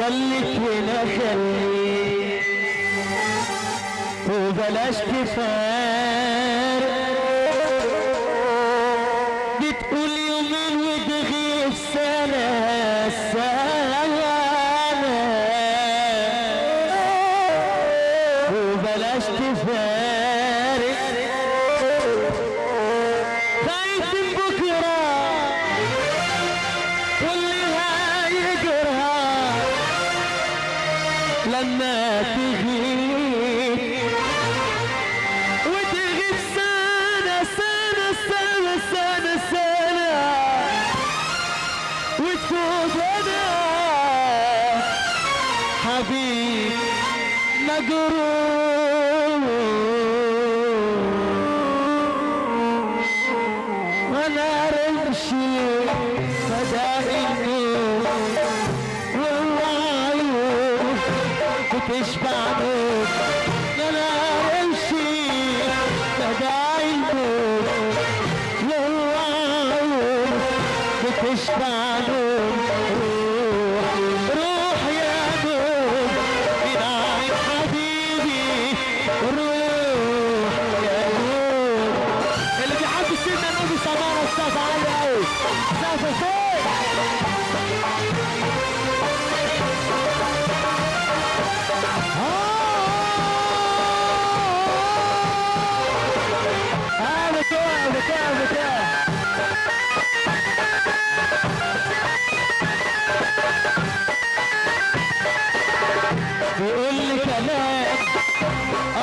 خليك هنا خليك وبلاش تفارق بتقول يومين وتغيب سنة وبلاش تفارق خايف من بكرة واللي هيجرها لما تغيب وتغيب سنة سنة سنة سنة سنة وتفوت أنا حبيب مجروح وانا رمشي مدائني والعيون بتشبع نور انا رمشي مدائني والعيون بتشبع نور روح يا نور بناي حبيبي روح يا نور اللي بيحب سيدنا النبي صباح استاذ علي قوي استاذ فوق بتاع بيقول لي كلام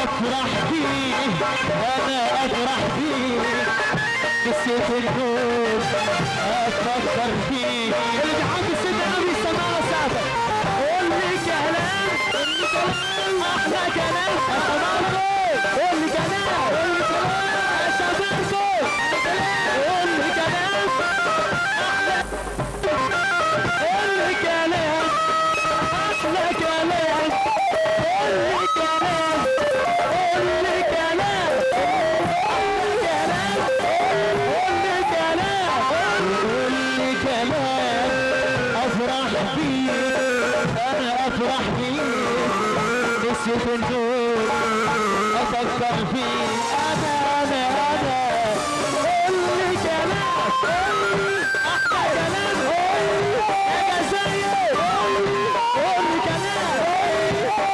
افرح بيه انا افرح بيه بسيف النور افكر فيه اللي بيحب سيدنا النبي صلى الله عليه وسلم قول لي كلام احلى كلام قول لي كلام يا شبابكم قول لي كلام احلى قول لي كلام احلى كلام قول لي كلام قول لي كلام قول لي كلام افرح بيه انا افرح بيه نسيت النور افكر فيه انا قول لي كلام احلى كلام يا جزاير قول لي كلام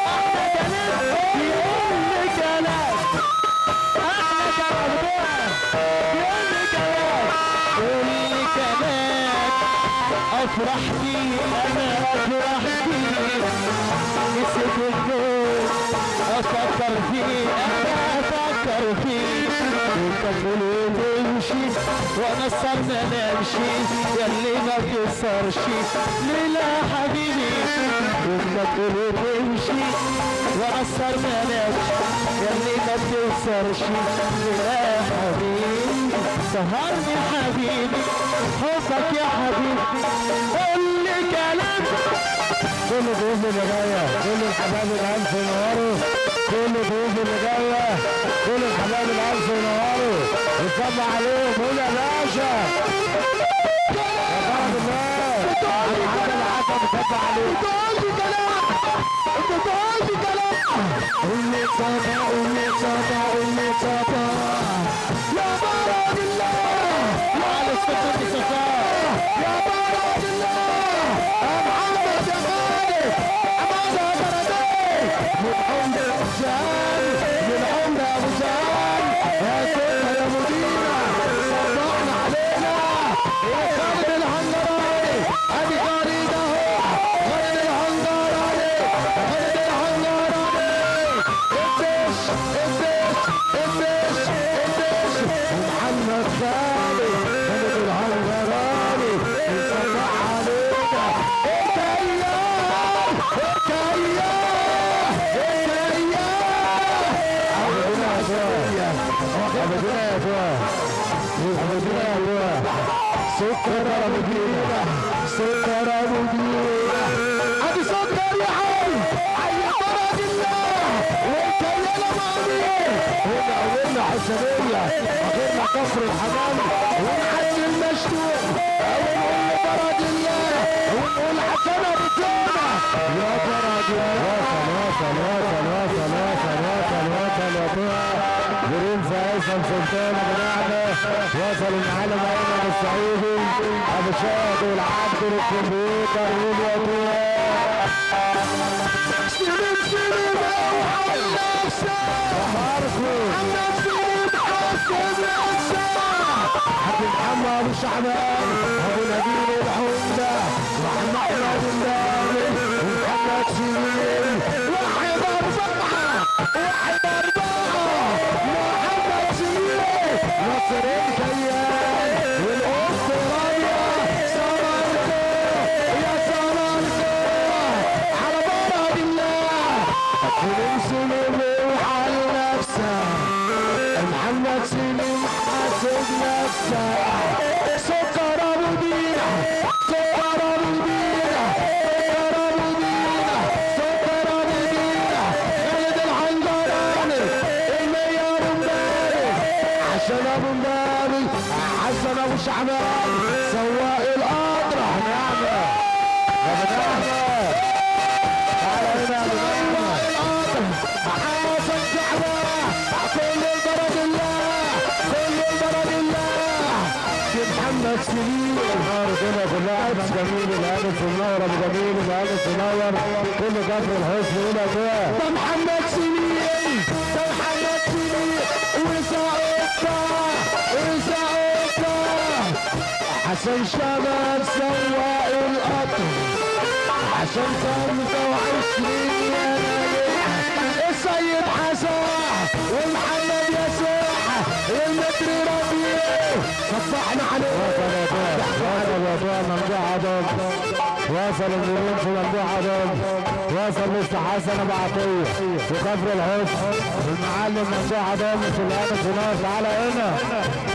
احلى كلام يقول لي كلام احلى كلام يقول لي كلام قول لي كلام افرح بيه انا افرح بيه نسيت النور افكر فيه انا افكر فيه وتقول وتمشي وانا صرنا نمشي ياللي ما بيكسرش ليلى حبيبي وتقول وتمشي وانا صرنا نمشي ياللي ما بيكسرش ليلى حبيبي سهرني حبيبي حبك يا حبيبي قول لي كلام كل ضيوف اللي جايه كل الحبايب الالف ينوروا كل ضيوف اللي جايه كل الحبايب الالف ينوروا نصب عليهم قول يا باشا يا فرد الله الحاجه العسل نصب عليهم تقول لي كلام انت تقول لي كلام قول لي صبا قول لي صبا قول لي صبا يا فرد الله على السكه صفاء يا فرد الله يا محمد يا خالد حماده بردي من عمر الرجال من عمر ابو جهل يا سيدنا يا مدينه صبحنا علينا يا خالد الهندراني ادي خالد اهو خالد الهندراني خالد الهندراني الدش الدش الدش الدش ومحمد خالد خالد الهندراني يصبح علينا عبدنا يا فؤاد عبدنا يا فؤاد سكر ابو دينا سكر ابو دينا ادي سكر يا حي حي فرج الله والكيانه ماضيه هنا اولنا حسنيه اخرنا كفر الحمام ونحل المشتوم ونقول فرج الله ونقول حسن ابو دينا يا وصل وصل وصل وصل وصل وصل يا طه برنس هيثم سلطان بنعمه. وصل المعلم ايمن السعيدي ابو شاد والعبد الكمبيوتر يا طه. سلم سلم وحل نفسك ماركو محمد سليم حاسب نفسك. حبيب محمد ابو شعبان ابو نبيل الحمده محمد احمد النبي ومحمد سليم. واحد اربعه واحد اربعه محمد سليم نصر الكيان والاستراليا سمرته يا سمرته على برد الله. سليم سليم وحل نفسك محمد سليم حاسب نفسك. سكر ابو دينا سكر ابو دينا سكر ابو دينا سكر ابو دينا خالد الحنجراني الميار مبارك عشان ابو مبارك حسن ابو شعبان سواق الاطرح نعمه ابو نعمه تعالى هنا ابو نعمه حسن شعبان كل البلد الله كل البلد الله. محمد سليم النهار كده كلها ألف جميل الألف منور أبو جميل الألف منور كل كفر الحسن هنا كده. ده محمد سليم ده محمد سليم وسعودة وسعودة حسن شباب سواق القطر عشان 25 يناير. السيد حسن ومحمد يسوع والمتري ربيع صبحنا عليه. وصل يا طه وصل يا طه ممدوح عضل وصل المريم في ممدوح عضل وصل لسه حسن ابو عطيه وكفر الحسن والمعلم ممدوح عضل في الامس وناس. تعالى هنا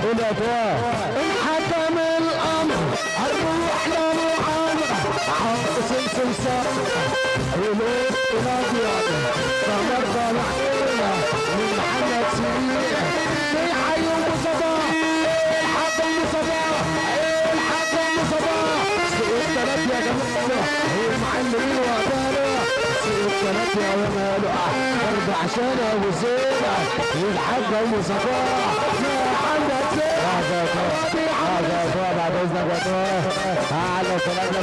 قول يا طه انحكم الامر هنروح لمحمد عبد سلسل صقر والقط الابيض سمر طالعينا من محمد سليم في حي ام صباح الحاج ام صباح الحاج ام صباح. سوق الثلاث يا جماعه هي المعلمين وقتها سوق الثلاث يا ماله برضه عشان ابو زينه والحاج ام صباح يا محمد سليم. هذا بعد اذنك يا طه اعلى سلام.